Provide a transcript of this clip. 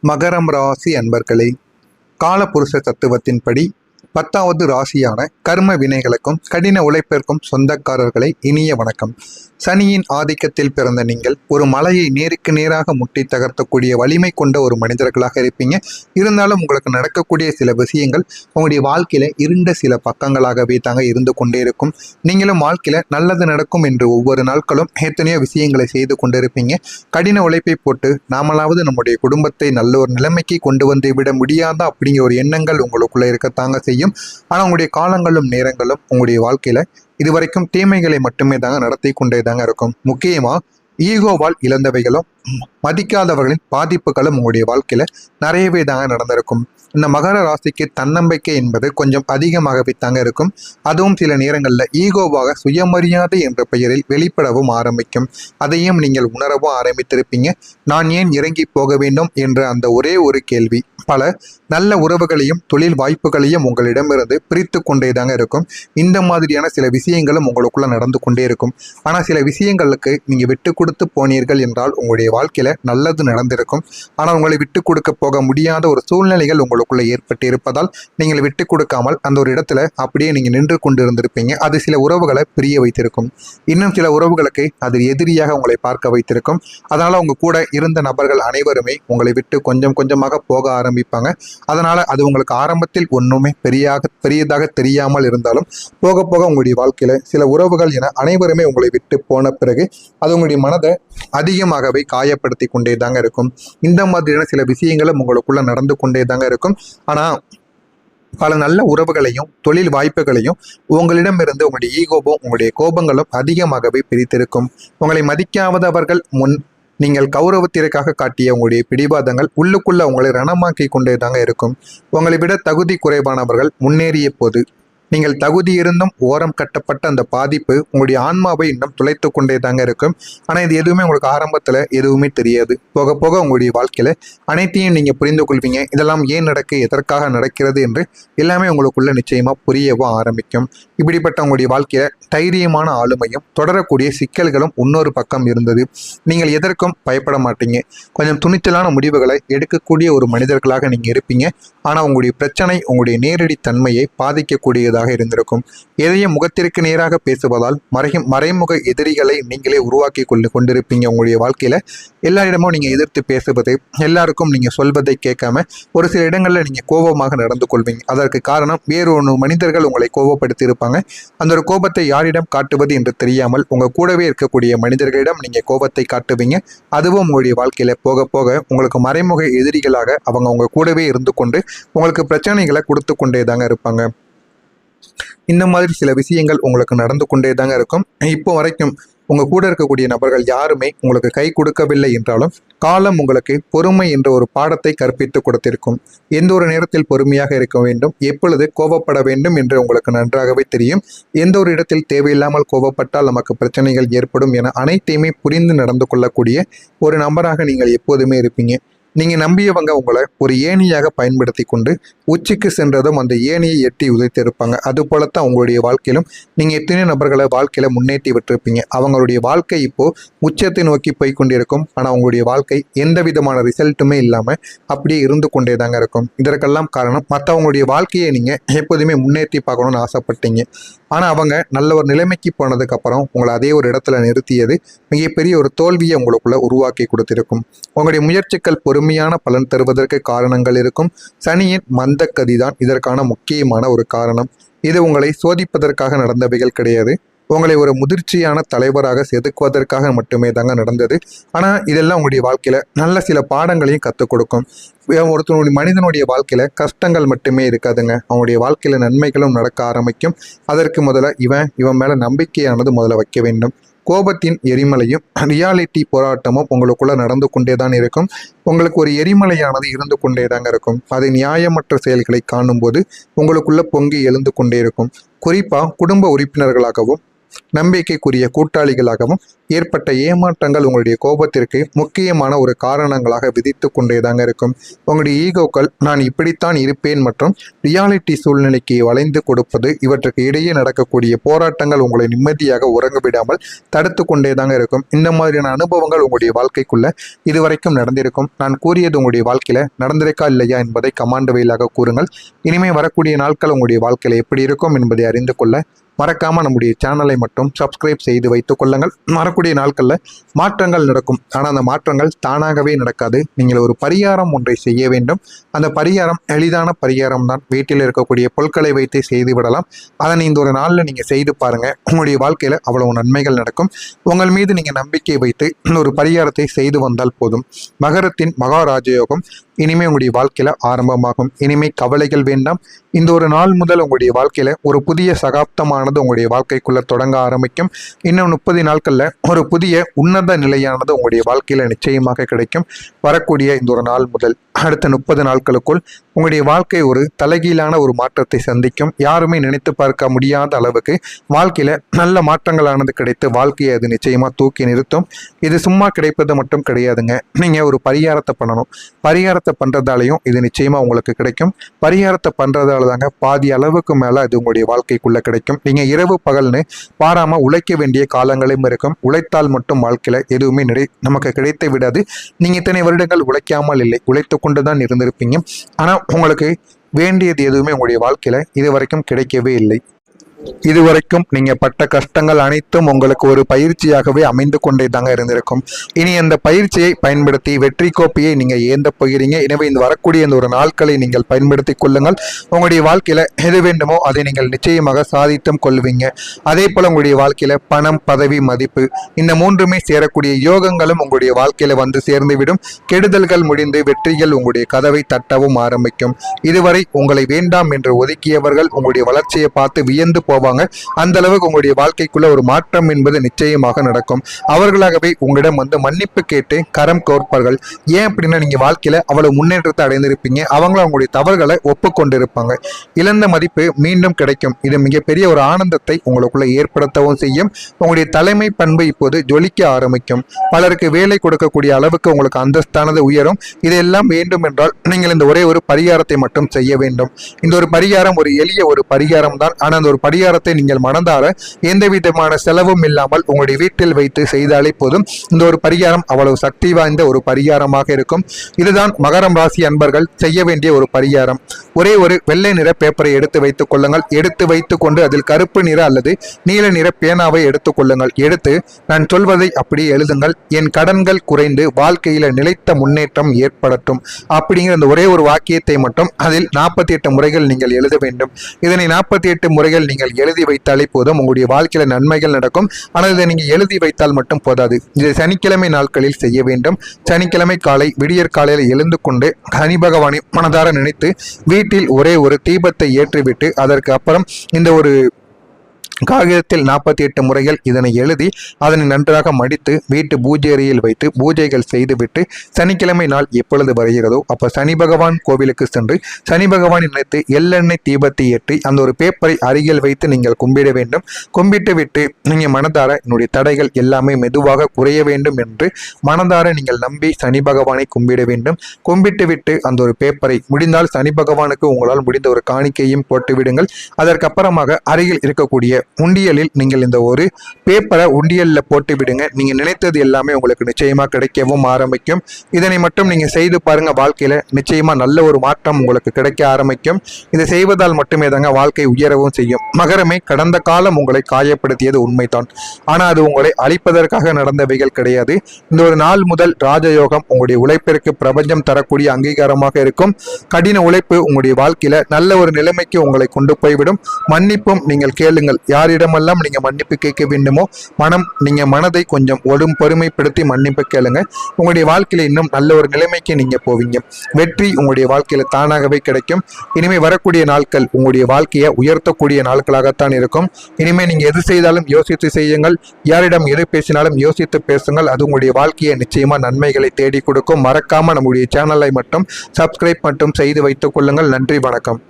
மகரம் ராசி அன்பர்களே, காலபுருஷ தத்துவத்தின்படி 10வது ராசியான கர்ம வினைகளுக்கும் கடின உழைப்பிற்கும் சொந்தக்காரர்களை இனிய வணக்கம். சனியின் ஆதிக்கத்தில் பிறந்த நீங்கள் ஒரு மலையை நேருக்கு நேராக முட்டி தகர்த்தக்கூடிய வலிமை கொண்ட ஒரு மனிதர்களாக இருப்பீங்க. இருந்தாலும் உங்களுக்கு நடக்கக்கூடிய சில விஷயங்கள் உங்களுடைய வாழ்க்கையில இருண்ட சில பக்கங்களாகவே தாங்க இருந்து கொண்டே இருக்கும். நீங்களும் வாழ்க்கையில நல்லது நடக்கும் என்று ஒவ்வொரு நாட்களும் எத்தனையோ விஷயங்களை செய்து கொண்டிருப்பீங்க. கடின உழைப்பை போட்டு நாமளாவது நம்முடைய குடும்பத்தை நல்ல ஒரு நிலைமைக்கு கொண்டு வந்து விட முடியாதா அப்படிங்கிற ஒரு எண்ணங்கள் உங்களுக்குள்ள இருக்கத்தாங்க செய்யும். ஆனால் உங்களுடைய காலங்களும் நேரங்களும் உங்களுடைய வாழ்க்கையில இதுவரைக்கும் தீமைகளை மட்டுமே தாங்க நடத்தி கொண்டே தாங்க இருக்கும். முக்கியமா ஈகோவால் இழந்தவைகளும் மதிக்காதவர்களின் பாதிப்புகளும் உங்களுடைய வாழ்க்கையில நிறையவே தாங்க நடந்திருக்கும். இந்த மகர ராசிக்கு தன்னம்பிக்கை என்பது கொஞ்சம் அதிகமாகவே தாங்க இருக்கும். அதுவும் சில நேரங்களில் ஈகோவாக சுயமரியாதை என்ற பெயரில் வெளிப்படவும் ஆரம்பிக்கும். அதையும் நீங்கள் உணரவும் ஆரம்பித்திருப்பீங்க. நான் ஏன் இறங்கி போக வேண்டும் என்ற அந்த ஒரே ஒரு கேள்வி பல நல்ல உறவுகளையும் தொழில் வாய்ப்புகளையும் உங்களிடமிருந்து பிரித்து கொண்டே தாங்க இருக்கும். இந்த மாதிரியான சில விஷயங்களும் உங்களுக்குள்ள நடந்து கொண்டே இருக்கும். ஆனால் சில விஷயங்களுக்கு நீங்க விட்டு கொடுத்து போனீர்கள் என்றால் உங்களுடைய வாழ்க்கையில நல்லது நடந்திருக்கும். ஆனால் உங்களை விட்டு கொடுக்க போக முடியாத ஒரு சூழ்நிலைகள் உங்களுக்குள்ள ஏற்பட்டு இருப்பதால் நீங்கள் விட்டு கொடுக்காமல் அந்த ஒரு இடத்துல அப்படியே நீங்க நின்று கொண்டு இருந்திருப்பீங்க. அது சில உறவுகளை பிரிய வைத்திருக்கும். இன்னும் சில உறவுகளுக்கு அது எதிரியாக உங்களை பார்க்க வைத்திருக்கும். அதனால உங்க கூட இருந்த நபர்கள் அனைவருமே உங்களை விட்டு கொஞ்சம் கொஞ்சமாக போக ஆரம்பிப்பாங்க. அதனால அது உங்களுக்கு ஆரம்பத்தில் ஒன்றுமே பெரியதாக தெரியாமல் இருந்தாலும் போக போக உங்களுடைய வாழ்க்கையில சில உறவுகள் என அனைவருமே உங்களை விட்டு போன பிறகு அது உங்களுடைய மனதை அதிகமாகவே காயப்படுத்தி கொண்டே தாங்க இருக்கும். இந்த மாதிரியான சில விஷயங்களும் உங்களுக்குள்ள நடந்து கொண்டே தாங்க இருக்கும். ஆனா பல நல்ல உறவுகளையும் தொழில் வாய்ப்புகளையும் உங்களிடமிருந்து உங்களுடைய ஈகோவும் உங்களுடைய கோபங்களும் அதிகமாகவே பிரித்திருக்கும். உங்களை மதிக்காதவர்கள் முன் நீங்கள் கௌரவத்திற்காக காட்டிய உங்களுடைய பிடிவாதங்கள் உள்ளுக்குள்ள உங்களை ரணமாக்கி கொண்டே தாங்க இருக்கும். உங்களை விட தகுதி குறைவானவர்கள் முன்னேறிய போது நீங்கள் தகுதி இருந்தும் ஓரம் கட்டப்பட்ட அந்த பாதிப்பு உங்களுடைய ஆன்மாவை இன்னும் துளைத்து கொண்டே தாங்க இருக்கும். ஆனால் இது எதுவுமே உங்களுக்கு ஆரம்பத்தில் எதுவுமே தெரியாது. போக போக உங்களுடைய வாழ்க்கையில் அனைத்தையும் நீங்கள் புரிந்து கொள்வீங்க. இதெல்லாம் ஏன் எதற்காக நடக்கிறது என்று எல்லாமே உங்களுக்குள்ள நிச்சயமாக புரியவும் ஆரம்பிக்கும். இப்படிப்பட்ட உங்களுடைய வாழ்க்கையில் தைரியமான ஆளுமையும் தொடரக்கூடிய சிக்கல்களும் இன்னொரு பக்கம் இருந்தது. நீங்கள் எதற்கும் பயப்பட மாட்டீங்க. கொஞ்சம் துணிச்சலான முடிவுகளை எடுக்கக்கூடிய ஒரு மனிதர்களாக நீங்கள் இருப்பீங்க. ஆனால் உங்களுடைய பிரச்சனை உங்களுடைய நேரடி தன்மையை பாதிக்கக்கூடியதாக இருந்திருக்கும். எதையும் முகத்திற்கு நேராக பேசுவதால் மறைமுக எதிரிகளை நீங்களே உருவாக்கி கொண்டிருப்பீங்க. உங்களுடைய வாழ்க்கையில எல்லாரிடமும் நீங்க எதிர்த்து பேசுவது, எல்லாருக்கும் நீங்க சொல்வதை கேட்காம ஒரு சில இடங்கள்ல நீங்க கோபமாக நடந்து கொள்வீங்க. அதற்கு காரணம் வேறு ஒரு மனிதர்கள் உங்களை கோபப்படுத்தி இருப்பாங்க. அந்த ஒரு கோபத்தை யாரிடம் காட்டுவது என்று தெரியாமல் உங்க கூடவே இருக்கக்கூடிய மனிதர்களிடம் நீங்க கோபத்தை காட்டுவீங்க. அதுவும் உங்களுடைய வாழ்க்கையில போக போக உங்களுக்கு மறைமுக எதிரிகளாக அவங்க உங்க கூடவே இருந்து கொண்டு உங்களுக்கு பிரச்சனைகளை கொடுத்து கொண்டே தாங்க இருப்பாங்க. இந்த மாதிரி சில விஷயங்கள் உங்களுக்கு நடந்து கொண்டே தாங்க இருக்கும். இப்போ வரைக்கும் உங்க கூட இருக்கக்கூடிய நபர்கள் யாருமே உங்களுக்கு கை கொடுக்கவில்லை என்றாலும் காலம் உங்களுக்கு பொறுமை என்ற ஒரு பாடத்தை கற்பித்து கொடுத்திருக்கும். எந்த ஒரு நேரத்தில் பொறுமையாக இருக்க வேண்டும், எப்பொழுது கோபப்பட வேண்டும் என்று உங்களுக்கு நன்றாகவே தெரியும். எந்த ஒரு இடத்தில் தேவையில்லாமல் கோபப்பட்டால் நமக்கு பிரச்சனைகள் ஏற்படும் என அனைத்தையுமே புரிந்து நடந்து கொள்ளக்கூடிய ஒரு நபராக நீங்கள் எப்போதுமே இருப்பீங்க. நீங்க நம்பியவங்க உங்களை ஒரு ஏணியாக பயன்படுத்தி கொண்டு உச்சிக்கு சென்றதும் அந்த ஏணியை எட்டி உதைத்திருப்பாங்க. அது போலத்தான் உங்களுடைய வாழ்க்கையிலும் நீங்க எத்தனை நபர்களை வாழ்க்கையில முன்னேற்றி விட்டுருப்பீங்க. அவங்களுடைய வாழ்க்கை இப்போ உச்சத்தை நோக்கி போய் கொண்டிருக்கும். ஆனா உங்களுடைய வாழ்க்கை எந்த விதமான ரிசல்ட்டுமே இல்லாம அப்படியே இருந்து கொண்டே தாங்க இருக்கும். இதற்கெல்லாம் காரணம் மற்றவங்களுடைய வாழ்க்கையை நீங்க எப்போதுமே முன்னேற்றி பார்க்கணும்னு ஆசைப்பட்டீங்க. ஆனா அவங்க நல்ல ஒரு நிலைமைக்கு போனதுக்கு அப்புறம் உங்களை அதே ஒரு இடத்துல நிறுத்தியது மிகப்பெரிய ஒரு தோல்வியை உங்களுக்குள்ள உருவாக்கி கொடுத்திருக்கும். உங்களுடைய முயற்சிகள் பொறுமையான பலன் தருவதற்கு காரணங்கள் இருக்கும். சனியின் மந்தகதி தான் இதற்கான முக்கியமான ஒரு காரணம். இது உங்களை சோதிப்பதற்காக நடந்தவைகள் கிடையாது. உங்களை ஒரு முதிர்ச்சியான தலைவராக செதுக்குவதற்காக மட்டுமே தாங்க நடந்தது. ஆனா இதெல்லாம் உங்களுடைய வாழ்க்கையில நல்ல சில பாடங்களையும் கற்றுக் கொடுக்கும். ஒருத்தனுடைய மனிதனுடைய வாழ்க்கையில கஷ்டங்கள் மட்டுமே இருக்காதுங்க. அவனுடைய வாழ்க்கையில நன்மைகளும் நடக்க ஆரம்பிக்கும். அதற்கு முதல்ல இவன் மேல நம்பிக்கையானது முதல்ல வைக்க வேண்டும். கோபத்தின் எரிமலையும் ரியாலிட்டி போராட்டமும் உங்களுக்குள்ள நடந்து கொண்டே தான் இருக்கும். உங்களுக்கு ஒரு எரிமலையானது இருந்து கொண்டே தாங்க இருக்கும். அது நியாயமற்ற செயல்களை காணும் போது உங்களுக்குள்ள பொங்கி எழுந்து கொண்டே இருக்கும். குறிப்பா குடும்ப உறுப்பினர்களாகவும் நம்பிக்கைக்குரிய கூட்டாளிகளாகவும் ஏற்பட்ட ஏமாற்றங்கள் உங்களுடைய கோபத்திற்கு முக்கியமான ஒரு காரணங்களாக விதித்து கொண்டேதாங்க இருக்கும். உங்களுடைய ஈகோக்கள் நான் இப்படித்தான் இருப்பேன் மற்றும் ரியாலிட்டி சூழ்நிலைக்கு வளைந்து கொடுப்பது இவற்றுக்கு இடையே நடக்கக்கூடிய போராட்டங்கள் உங்களை நிம்மதியாக உறங்க விடாமல் தடுத்து கொண்டேதாங்க இருக்கும். இந்த மாதிரியான அனுபவங்கள் உங்களுடைய வாழ்க்கைக்குள்ள இதுவரைக்கும் நடந்திருக்கும். நான் கூறியது உங்களுடைய வாழ்க்கையில நடந்திருக்கா இல்லையா என்பதை கமாண்ட் வழியாக கூறுங்கள். இனிமே வரக்கூடிய நாட்கள் உங்களுடைய வாழ்க்கையில எப்படி இருக்கும் என்பதை அறிந்து கொள்ள மறக்காமல் நம்முடைய சேனலை மட்டும் சப்ஸ்கிரைப் செய்து வைத்துக் கொள்ளுங்கள். வரக்கூடிய நாட்களில் மாற்றங்கள் நடக்கும். ஆனால் அந்த மாற்றங்கள் தானாகவே நடக்காது. நீங்கள் ஒரு பரிகாரம் ஒன்றை செய்ய வேண்டும். அந்த பரிகாரம் எளிதான பரிகாரம் தான். வீட்டில் இருக்கக்கூடிய பொருட்களை வைத்து செய்து விடலாம். அதனை இந்த ஒரு நாளில் நீங்கள் செய்து பாருங்கள். உங்களுடைய வாழ்க்கையில் அவ்வளவு நன்மைகள் நடக்கும். உங்கள் மீது நீங்கள் நம்பிக்கை வைத்து ஒரு பரிகாரத்தை செய்து வந்தால் போதும். மகரத்தின் மகாராஜயோகம் இனிமே உங்களுடைய வாழ்க்கையில ஆரம்பமாகும். இனிமே கவலைகள் வேண்டாம். இந்த ஒரு நாள் முதல் உங்களுடைய வாழ்க்கையில ஒரு புதிய சகாப்தமானது உங்களுடைய வாழ்க்கைக்குள்ள தொடங்க ஆரம்பிக்கும். இன்னும் 30 நாட்கள்ல ஒரு புதிய உன்னத நிலையானது உங்களுடைய வாழ்க்கையில நிச்சயமாக கிடைக்கும். வரக்கூடிய இந்த ஒரு நாள் முதல் அடுத்த 30 நாட்களுக்குள் உங்களுடைய வாழ்க்கை ஒரு தலைகீழான ஒரு மாற்றத்தை சந்திக்கும். யாருமே நினைத்து பார்க்க முடியாத அளவுக்கு வாழ்க்கையில நல்ல மாற்றங்களானது கிடைத்து வாழ்க்கையை அது நிச்சயமா தூக்கி நிறுத்தும். இது சும்மா கிடைப்பது மட்டும் கிடையாதுங்க. நீங்க ஒரு பரிகாரத்தை பண்ணணும். பரிகாரத்தை பண்றதாலையும் இது நிச்சயமா உங்களுக்கு கிடைக்கும். பரிகாரத்தை பண்றதால தாங்க பாதி அளவுக்கு மேல அது உங்களுடைய வாழ்க்கைக்குள்ள கிடைக்கும். நீங்க இரவு பகல்னு பாராம உழைக்க வேண்டிய காலங்களும் இருக்கும். உழைத்தால் மட்டும் வாழ்க்கையில எதுவுமே நமக்கு கிடைத்து விடாது. நீங்க இத்தனை வருடங்கள் உழைக்காமல் இல்லை, உழைத்து கொண்டுதான் இருந்திருப்பீங்க. ஆனா உங்களுக்கு வேண்டியது எதுவுமே உங்களுடைய வாழ்க்கையில இதுவரைக்கும் கிடைக்கவே இல்லை. இதுவரைக்கும் நீங்க பட்ட கஷ்டங்கள் அனைத்தும் உங்களுக்கு ஒரு பயிற்சியாகவே அமைந்து கொண்டே தாங்க இருந்திருக்கும். இனி அந்த பயிற்சியை பயன்படுத்தி வெற்றி கோப்பையை நீங்க ஏந்த போகிறீங்க. எனவே இந்த வரக்கூடிய இந்த ஒரு நாட்களை நீங்கள் பயன்படுத்தி கொள்ளுங்கள். உங்களுடைய வாழ்க்கையில எது வேண்டுமோ அதை நீங்கள் நிச்சயமாக சாதித்தும் கொள்வீங்க. அதே போல உங்களுடைய வாழ்க்கையில பணம், பதவி, மதிப்பு இந்த மூன்றுமே சேரக்கூடிய யோகங்களும் உங்களுடைய வாழ்க்கையில வந்து சேர்ந்துவிடும். கெடுதல்கள் முடிந்து வெற்றிகள் உங்களுடைய கதவை தட்டவும் ஆரம்பிக்கும். இதுவரை உங்களை வேண்டாம் என்று ஒதுக்கியவர்கள் உங்களுடைய வளர்ச்சியை பார்த்து வியந்து போவாங்க. அந்த அளவுக்கு உங்களுடைய வாழ்க்கைக்குள்ள ஒரு மாற்றம் என்பது நிச்சயமாக நடக்கும். அவர்களாகவே உங்களிடம் வந்து மன்னிப்பு கேட்டு கரம் கோர்ப்பார்கள். ஏன் அப்படின்னா நீங்க வாழ்க்கையில அவ்வளவு முன்னேற்றத்தை அடைந்திருப்பீங்க. அவங்களும் அவங்களுடைய தவறுகளை ஒப்புக்கொண்டிருப்பாங்க. இழந்த மதிப்பு மீண்டும் கிடைக்கும். இது மிகப்பெரிய ஒரு ஆனந்தத்தை உங்களுக்குள்ள ஏற்படுத்தவும் செய்யும். உங்களுடைய தலைமை பண்பு இப்போது ஜொலிக்க ஆரம்பிக்கும். பலருக்கு வேலை கொடுக்கக்கூடிய அளவுக்கு உங்களுக்கு அந்தஸ்தானது உயரும். இதெல்லாம் வேண்டும் என்றால் நீங்கள் இந்த ஒரே ஒரு பரிகாரத்தை மட்டும் செய்ய வேண்டும். இந்த ஒரு பரிகாரம் ஒரு எளிய ஒரு பரிகாரம் தான். ஆனால் அந்த ஒரு பரிகாரத்தை நீங்கள் மனதார எந்த விதமான செலவும் இல்லாமல் உங்களுடைய வீட்டில் வைத்து செய்தாலே போதும். இந்த ஒரு பரிகாரம் அவ்வளவு சக்தி வாய்ந்த ஒரு பரிகாரமாக இருக்கும். இதுதான் மகரம் ராசி அன்பர்கள் செய்ய வேண்டிய ஒரு பரிகாரம். ஒரே ஒரு வெள்ளை நிற பேப்பரை எடுத்து வைத்துக் கொள்ளுங்கள். எடுத்து வைத்துக் கொண்டு அதில் கருப்பு நிற அல்லது நீல நிற பேனாவை எடுத்துக் கொள்ளுங்கள். எடுத்து நான் சொல்வதை அப்படியே எழுதுங்கள். என் கடன்கள் குறைந்து வாழ்க்கையில நிலைத்த முன்னேற்றம் ஏற்படட்டும் அப்படிங்கிற அந்த ஒரே ஒரு வாக்கியத்தை மட்டும் அதில் 48 முறைகள் நீங்கள் எழுத வேண்டும். இதனை 48 முறைகள் நீங்கள் எழுதி வைத்தாலே போதும். உங்களுடைய வாழ்க்கையில நன்மைகள் நடக்கும். ஆனால் இதை நீங்க எழுதி வைத்தால் மட்டும் போதாது. இதை சனிக்கிழமை நாட்களில் செய்ய வேண்டும். சனிக்கிழமை காலை விடியற் காலையில் எழுந்து கொண்டு சனி பகவானை மனதார நினைத்து வீட்டில் ஒரே ஒரு தீபத்தை ஏற்றிவிட்டு அதற்கு அப்புறம் இந்த ஒரு காகிதத்தில் 48 முறைகள் இதனை எழுதி அதனை நன்றாக மடித்து வீட்டு பூஜை அறையில் வைத்து பூஜைகள் செய்துவிட்டு சனிக்கிழமை நாள் எப்பொழுது வருகிறதோ அப்ப சனி பகவான் கோவிலுக்கு சென்று சனி பகவானை நினைத்து எள்ளெண்ணெய் தீபத்தை ஏற்றி அந்த ஒரு பேப்பரை அருகில் வைத்து நீங்கள் கும்பிட வேண்டும். கும்பிட்டு விட்டு நீங்க மனதார என்னுடைய தடைகள் எல்லாமே மெதுவாக குறைய வேண்டும் என்று மனதார நீங்கள் நம்பி சனி பகவானை கும்பிட வேண்டும். கும்பிட்டு விட்டு அந்த ஒரு பேப்பரை முடிந்தால் சனி பகவானுக்கு உங்களால் முடிந்த ஒரு காணிக்கையும் போட்டு விடுங்கள். அதற்கப்புறமாக அருகில் இருக்கக்கூடிய உண்டியலில் நீங்கள் இந்த ஒரு பேப்பரை உண்டியல்ல போட்டு விடுங்க. நீங்க நினைத்தது எல்லாமே உங்களுக்கு நிச்சயமா கிடைக்கவும் ஆரம்பிக்கும். இதனை மட்டும் நீங்க செய்து பாருங்க. வாழ்க்கையில நிச்சயமா நல்ல ஒரு மாற்றம் உங்களுக்கு கிடைக்க ஆரம்பிக்கும். இதை செய்வதால் மட்டுமே தாங்க வாழ்க்கை உயரவும் செய்யும். மகரமே, கடந்த காலம் உங்களை காயப்படுத்தியது உண்மைதான். ஆனா அது உங்களை அழிப்பதற்காக நடந்தவைகள் கிடையாது. இந்த ஒரு நாள் முதல் ராஜயோகம் உங்களுடைய உழைப்பிற்கு பிரபஞ்சம் தரக்கூடிய அங்கீகாரமாக இருக்கும். கடின உழைப்பு உங்களுடைய வாழ்க்கையில நல்ல ஒரு நிலைமைக்கு உங்களை கொண்டு போய்விடும். மன்னிப்பும் நீங்கள் கேளுங்கள். யாரிடமெல்லாம் நீங்க மன்னிப்பு கேட்க வேண்டுமோ நீங்க மனதை கொஞ்சம் பொறுமைப்படுத்தி மன்னிப்பு கேளுங்க. உங்களுடைய வாழ்க்கையில இன்னும் நல்ல ஒரு நிலைமைக்கு நீங்க போவீங்க. வெற்றி உங்களுடைய வாழ்க்கையில தானாகவே கிடைக்கும். இனிமே வரக்கூடிய நாட்கள் உங்களுடைய வாழ்க்கையை உயர்த்தக்கூடிய நாட்களாகத்தான் இருக்கும். இனிமே நீங்க எது செய்தாலும் யோசித்து செய்யுங்கள். யாரிடம் எது பேசினாலும் யோசித்து பேசுங்கள். அது உங்களுடைய வாழ்க்கையை நிச்சயமா நன்மைகளை தேடி கொடுக்கும். மறக்காம நம்முடைய சேனலை மட்டும் சப்ஸ்கிரைப் மட்டும் செய்து வைத்துக் கொள்ளுங்கள். நன்றி, வணக்கம்.